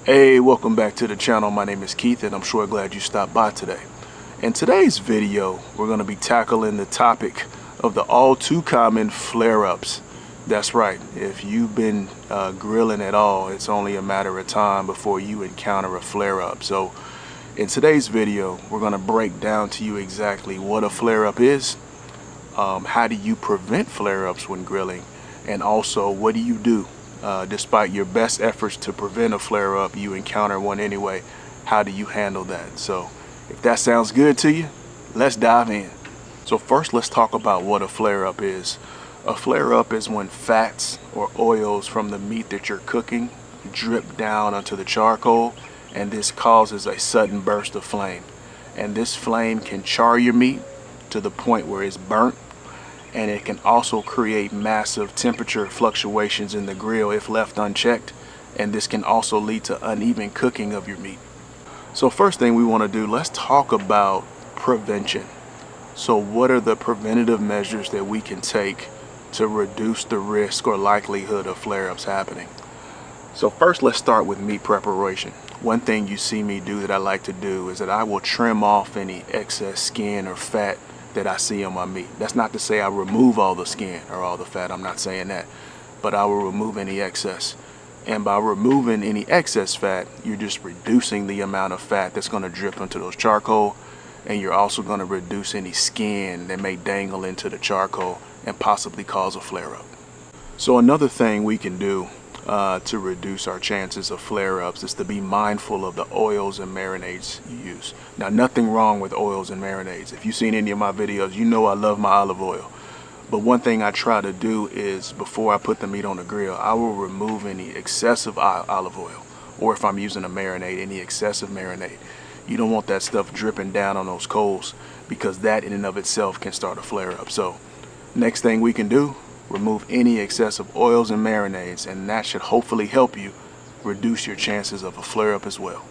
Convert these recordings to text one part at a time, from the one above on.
Hey, welcome back to the channel. My name is Keith and I'm sure glad you stopped by today. In today's video, we're going to be tackling the topic of the all too common flare-ups. That's right, if you've been grilling at all, it's only a matter of time before you encounter a flare-up. So in today's video, we're going to break down to you exactly what a flare-up is, how do you prevent flare-ups when grilling, and also what do you do despite your best efforts to prevent a flare-up, you encounter one anyway. How do you handle that? So if that sounds good to you, let's dive in. So first, let's talk about what a flare-up is. A flare-up is when fats or oils from the meat that you're cooking drip down onto the charcoal, and this causes a sudden burst of flame. And this flame can char your meat to the point where it's burnt, and it can also create massive temperature fluctuations in the grill if left unchecked, and this can also lead to uneven cooking of your meat. So first thing we want to do, let's talk about prevention. So what are the preventative measures that we can take to reduce the risk or likelihood of flare-ups happening? So first, let's start with meat preparation. One thing you see me do that I like to do is that I will trim off any excess skin or fat that I see on my meat. That's not to say I remove all the skin or all the fat, I'm not saying that, but I will remove any excess. And by removing any excess fat, you're just reducing the amount of fat that's going to drip into those charcoal, and you're also going to reduce any skin that may dangle into the charcoal and possibly cause a flare-up. So another thing we can do to reduce our chances of flare-ups is to be mindful of the oils and marinades you use. Now, nothing wrong with oils and marinades. If you've seen any of my videos, you know I love my olive oil. But one thing I try to do is before I put the meat on the grill, I will remove any excessive olive oil, or if I'm using a marinade, any excessive marinade. You don't want that stuff dripping down on those coals, because that in and of itself can start a flare-up. So next thing we can do, remove any excessive oils and marinades, and that should hopefully help you reduce your chances of a flare-up as well.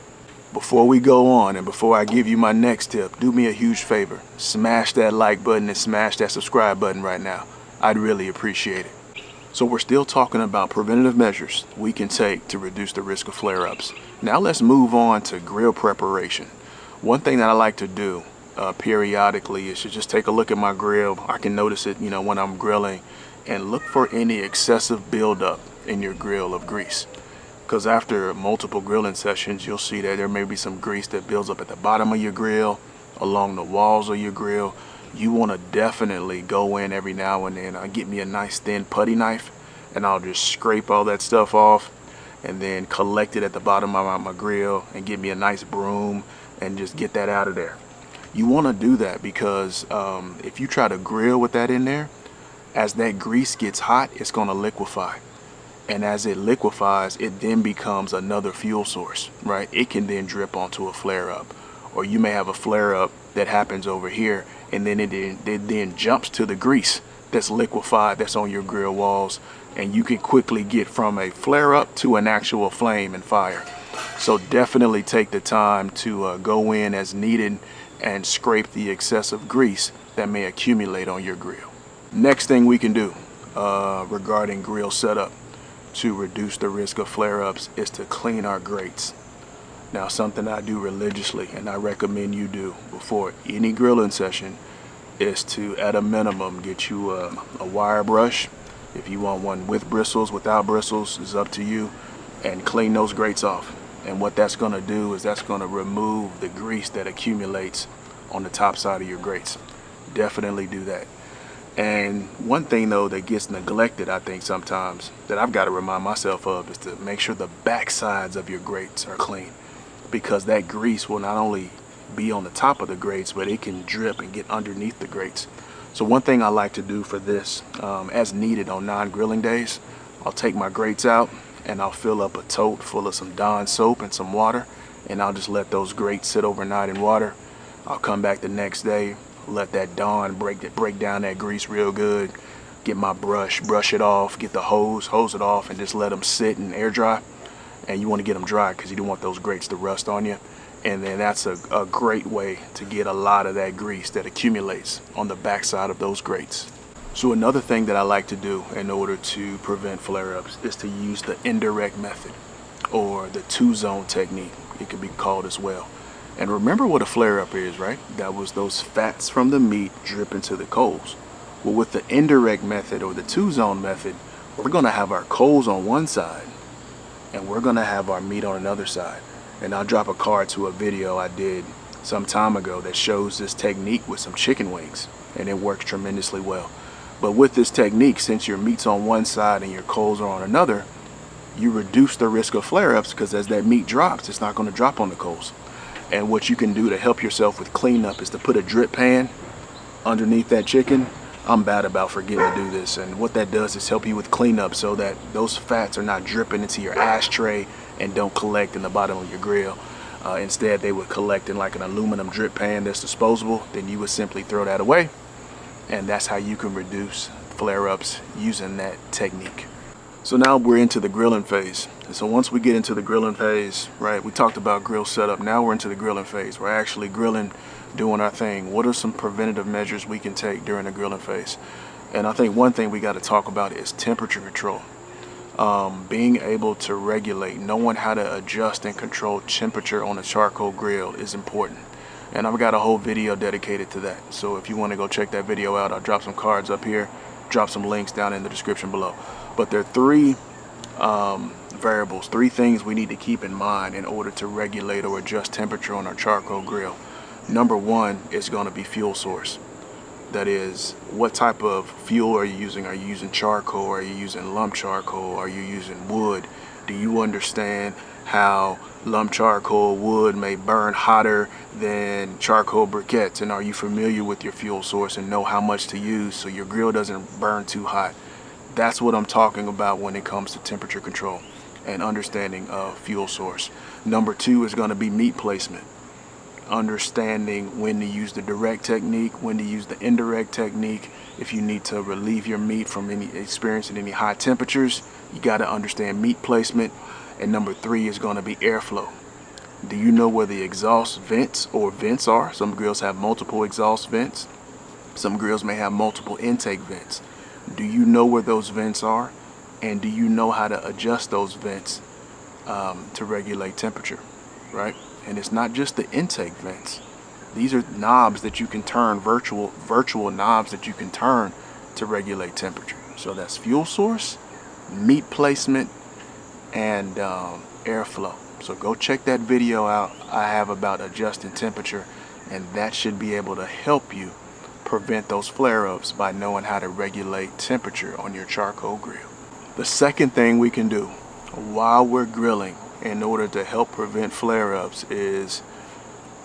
Before we go on and before I give you my next tip, do me a huge favor. Smash that like button and smash that subscribe button right now. I'd really appreciate it. So we're still talking about preventative measures we can take to reduce the risk of flare-ups. Now let's move on to grill preparation. One thing that I like to do periodically is to just take a look at my grill. I can notice it, when I'm grilling, and look for any excessive buildup in your grill of grease. Because after multiple grilling sessions, you'll see that there may be some grease that builds up at the bottom of your grill, along the walls of your grill. You want to definitely go in every now and then. Get me a nice thin putty knife, and I'll just scrape all that stuff off and then collect it at the bottom of my grill, and get me a nice broom and just get that out of there. You want to do that because if you try to grill with that in there, as that grease gets hot, it's going to liquefy. And as it liquefies, it then becomes another fuel source, right? It can then drip onto a flare-up. Or you may have a flare-up that happens over here, and then it then jumps to the grease that's liquefied, that's on your grill walls, and you can quickly get from a flare-up to an actual flame and fire. So definitely take the time to go in as needed and scrape the excessive grease that may accumulate on your grill. Next thing we can do regarding grill setup to reduce the risk of flare-ups is to clean our grates. Now, something I do religiously and I recommend you do before any grilling session is to, at a minimum, get you a wire brush. If you want one with bristles, without bristles, is up to you, and clean those grates off. And what that's going to do is that's going to remove the grease that accumulates on the top side of your grates. Definitely do that. And one thing though that gets neglected, I think sometimes, that I've got to remind myself of, is to make sure the back sides of your grates are clean, because that grease will not only be on the top of the grates, but it can drip and get underneath the grates. So one thing I like to do for this, as needed on non-grilling days, I'll take my grates out and I'll fill up a tote full of some Dawn soap and some water, and I'll just let those grates sit overnight in water. I'll come back the next day, let that Dawn break down that grease real good, get my brush it off, get the hose it off, and just let them sit and air dry. And you want to get them dry because you don't want those grates to rust on you. And then that's a great way to get a lot of that grease that accumulates on the backside of those grates. So another thing that I like to do in order to prevent flare-ups is to use the indirect method. or the two-zone technique, it could be called as well. And remember what a flare-up is, right? That was those fats from the meat drip into the coals. Well, with the indirect method or the two-zone method, we're going to have our coals on one side and we're going to have our meat on another side. And I'll drop a card to a video I did some time ago that shows this technique with some chicken wings, and it works tremendously well. But with this technique, since your meat's on one side and your coals are on another, you reduce the risk of flare-ups, because as that meat drops, it's not going to drop on the coals. And what you can do to help yourself with cleanup is to put a drip pan underneath that chicken. I'm bad about forgetting to do this, and what that does is help you with cleanup so that those fats are not dripping into your ashtray and don't collect in the bottom of your grill. Instead, they would collect in like an aluminum drip pan that's disposable. Then you would simply throw that away, and that's how you can reduce flare-ups using that technique. So now we're into the grilling phase. And so once we get into the grilling phase, right, we talked about grill setup. Now we're into the grilling phase. We're actually grilling, doing our thing. What are some preventative measures we can take during the grilling phase? And I think one thing we got to talk about is temperature control. Being able to regulate, knowing how to adjust and control temperature on a charcoal grill is important. And I've got a whole video dedicated to that. So if you want to go check that video out, I'll drop some cards up here, drop some links down in the description below. But there are three variables, three things we need to keep in mind in order to regulate or adjust temperature on our charcoal grill. Number one is going to be fuel source. That is, what type of fuel are you using? Are you using charcoal? Are you using lump charcoal? Are you using wood? Do you understand how lump charcoal wood may burn hotter than charcoal briquettes? And are you familiar with your fuel source and know how much to use so your grill doesn't burn too hot? That's what I'm talking about when it comes to temperature control and understanding of fuel source. Number two is going to be meat placement. Understanding when to use the direct technique, when to use the indirect technique. If you need to relieve your meat from experiencing any high temperatures, you got to understand meat placement. And number three is going to be airflow. Do you know where the exhaust vents or vents are? Some grills have multiple exhaust vents. Some grills may have multiple intake vents. Do you know where those vents are? And do you know how to adjust those vents to regulate temperature, right? And it's not just the intake vents. These are knobs that you can turn, virtual knobs that you can turn to regulate temperature. So that's fuel source, meat placement, and airflow. So go check that video out I have about adjusting temperature, and that should be able to help you prevent those flare-ups by knowing how to regulate temperature on your charcoal grill. The second thing we can do while we're grilling in order to help prevent flare-ups is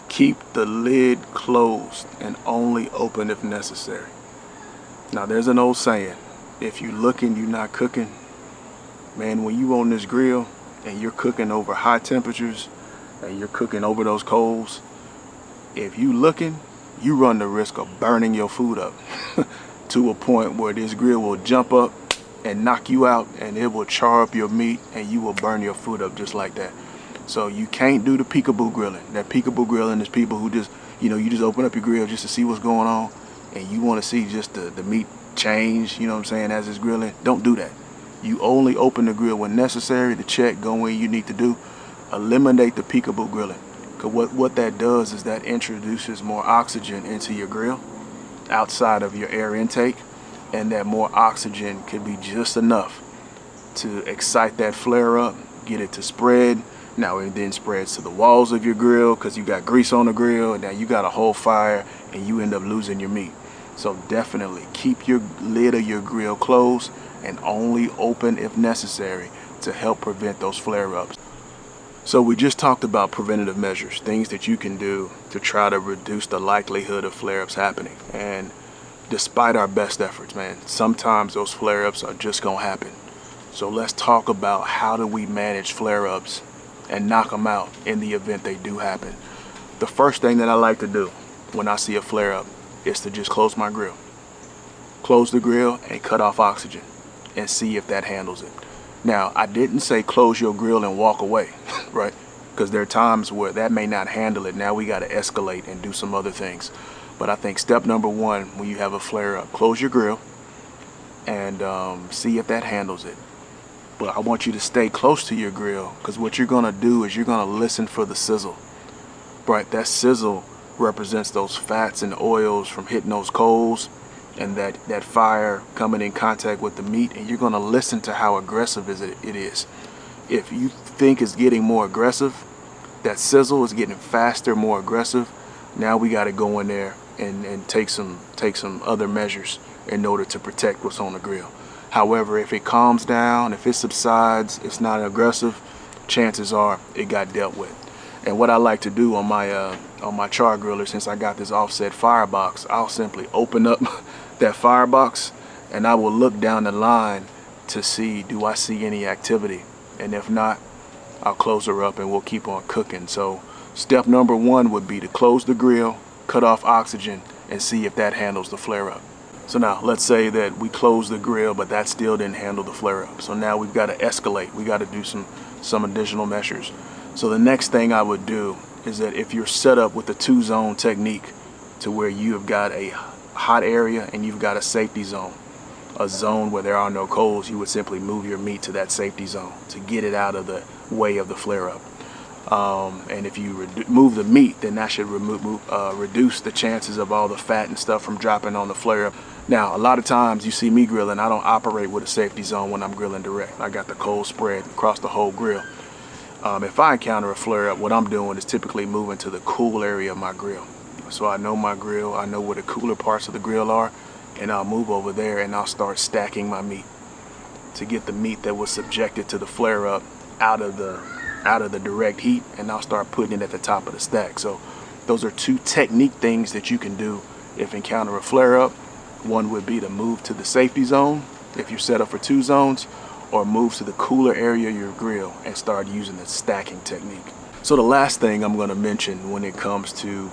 keep the lid closed and only open if necessary. Now there's an old saying, if you looking, you're not cooking. Man, when you on this grill and you're cooking over high temperatures and you're cooking over those coals, if you looking, you run the risk of burning your food up to a point where this grill will jump up and knock you out, and it will char up your meat and you will burn your food up just like that. So you can't do the peekaboo grilling. That peekaboo grilling is people who just, you just open up your grill just to see what's going on, and you want to see just the meat change, you know what I'm saying, as it's grilling. Don't do that. You only open the grill when necessary to check, go where you need to do. Eliminate the peekaboo grilling. Because what that does is that introduces more oxygen into your grill outside of your air intake, and that more oxygen could be just enough to excite that flare up, get it to spread. Now it then spreads to the walls of your grill because you got grease on the grill, and now you got a whole fire and you end up losing your meat. So definitely keep your lid of your grill closed and only open if necessary to help prevent those flare-ups. So we just talked about preventative measures, things that you can do to try to reduce the likelihood of flare-ups happening. And despite our best efforts, man, sometimes those flare-ups are just gonna happen. So let's talk about how do we manage flare-ups and knock them out in the event they do happen. The first thing that I like to do when I see a flare-up is to just close my grill. Close the grill and cut off oxygen and see if that handles it. Now, I didn't say close your grill and walk away, right? Because there are times where that may not handle it. Now we got to escalate and do some other things. But I think step number one, when you have a flare-up, close your grill and see if that handles it. But I want you to stay close to your grill, because what you're gonna do is you're gonna listen for the sizzle. Right, that sizzle represents those fats and oils from hitting those coals and that fire coming in contact with the meat, and you're gonna listen to how aggressive it is. If you think it's getting more aggressive, that sizzle is getting faster, more aggressive, now we gotta go in there and take some other measures in order to protect what's on the grill. However, if it calms down, if it subsides, it's not aggressive, chances are it got dealt with. And what I like to do on my Char-Griller, since I got this offset firebox, I'll simply open up that firebox and I will look down the line to see, do I see any activity? And if not, I'll close her up and we'll keep on cooking. So step number one would be to close the grill, cut off oxygen, and see if that handles the flare up. So now let's say that we close the grill, but that still didn't handle the flare up. So now we've got to escalate. We got to do some additional measures. So the next thing I would do is that if you're set up with the 2-zone technique to where you have got a hot area and you've got a safety zone, a zone where there are no coals, you would simply move your meat to that safety zone to get it out of the way of the flare up. And if you move the meat, then that should reduce the chances of all the fat and stuff from dropping on the flare up. Now, a lot of times you see me grilling, I don't operate with a safety zone when I'm grilling direct. I got the coals spread across the whole grill. If I encounter a flare up, what I'm doing is typically moving to the cool area of my grill. So I know my grill, I know where the cooler parts of the grill are, and I'll move over there and I'll start stacking my meat to get the meat that was subjected to the flare up out of the direct heat, and I'll start putting it at the top of the stack. So those are two technique things that you can do if encounter a flare up. One would be to move to the safety zone if you're set up for 2 zones, or move to the cooler area of your grill and start using the stacking technique. So the last thing I'm going to mention when it comes to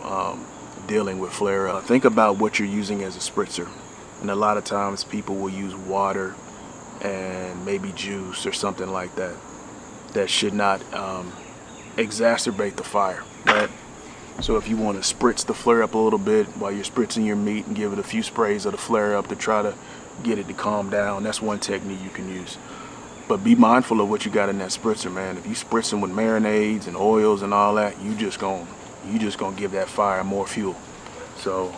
dealing with flare up, think about what you're using as a spritzer. And a lot of times people will use water and maybe juice or something like that. That should not exacerbate the fire, right? So if you want to spritz the flare up a little bit while you're spritzing your meat and give it a few sprays of the flare up to try to get it to calm down, that's one technique you can use. But be mindful of what you got in that spritzer, man. If you spritzing with marinades and oils and all that, you just gonna give that fire more fuel. So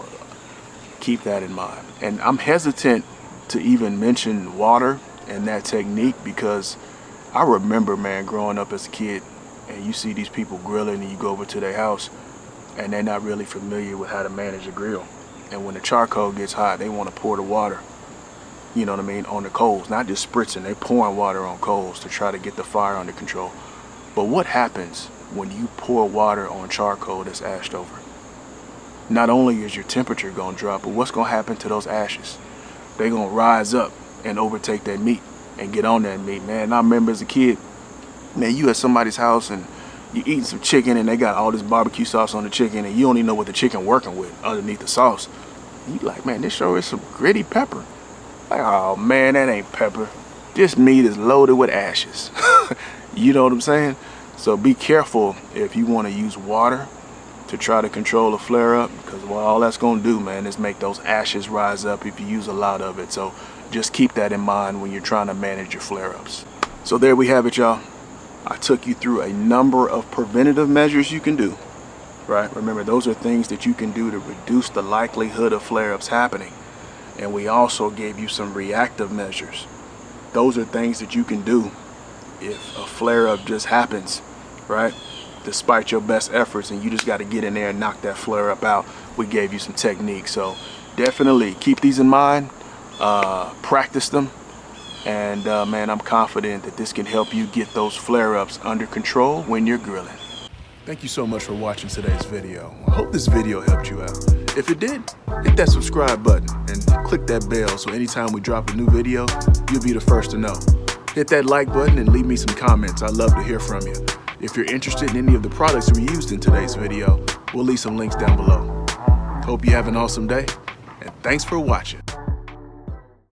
keep that in mind. And I'm hesitant to even mention water and that technique because I remember, man, growing up as a kid, and you see these people grilling and you go over to their house and they're not really familiar with how to manage a grill. And when the charcoal gets hot, they want to pour the water, you know what I mean, on the coals, not just spritzing, they're pouring water on coals to try to get the fire under control. But what happens when you pour water on charcoal that's ashed over? Not only is your temperature gonna drop, but what's gonna happen to those ashes? They're gonna rise up and overtake that meat and get on that meat, man. And I remember as a kid, man, you at somebody's house and you eating some chicken and they got all this barbecue sauce on the chicken and you don't even know what the chicken working with underneath the sauce. And you like, man, this sure is some gritty pepper. Like, oh man, that ain't pepper. This meat is loaded with ashes. You know what I'm saying? So be careful if you want to use water to try to control a flare up, because well, all that's going to do, man, is make those ashes rise up if you use a lot of it. So just keep that in mind when you're trying to manage your flare ups. So there we have it, y'all. I took you through a number of preventative measures you can do, right? Remember, those are things that you can do to reduce the likelihood of flare ups happening. And we also gave you some reactive measures. Those are things that you can do if a flare-up just happens, right? Despite your best efforts, and you just got to get in there and knock that flare-up out. We gave you some techniques. So definitely keep these in mind, practice them, and man, I'm confident that this can help you get those flare-ups under control when you're grilling. Thank you so much for watching today's video. I hope this video helped you out. If it did, hit that subscribe button and click that bell so anytime we drop a new video, you'll be the first to know. Hit that like button and leave me some comments. I'd love to hear from you. If you're interested in any of the products we used in today's video, we'll leave some links down below. Hope you have an awesome day, and thanks for watching.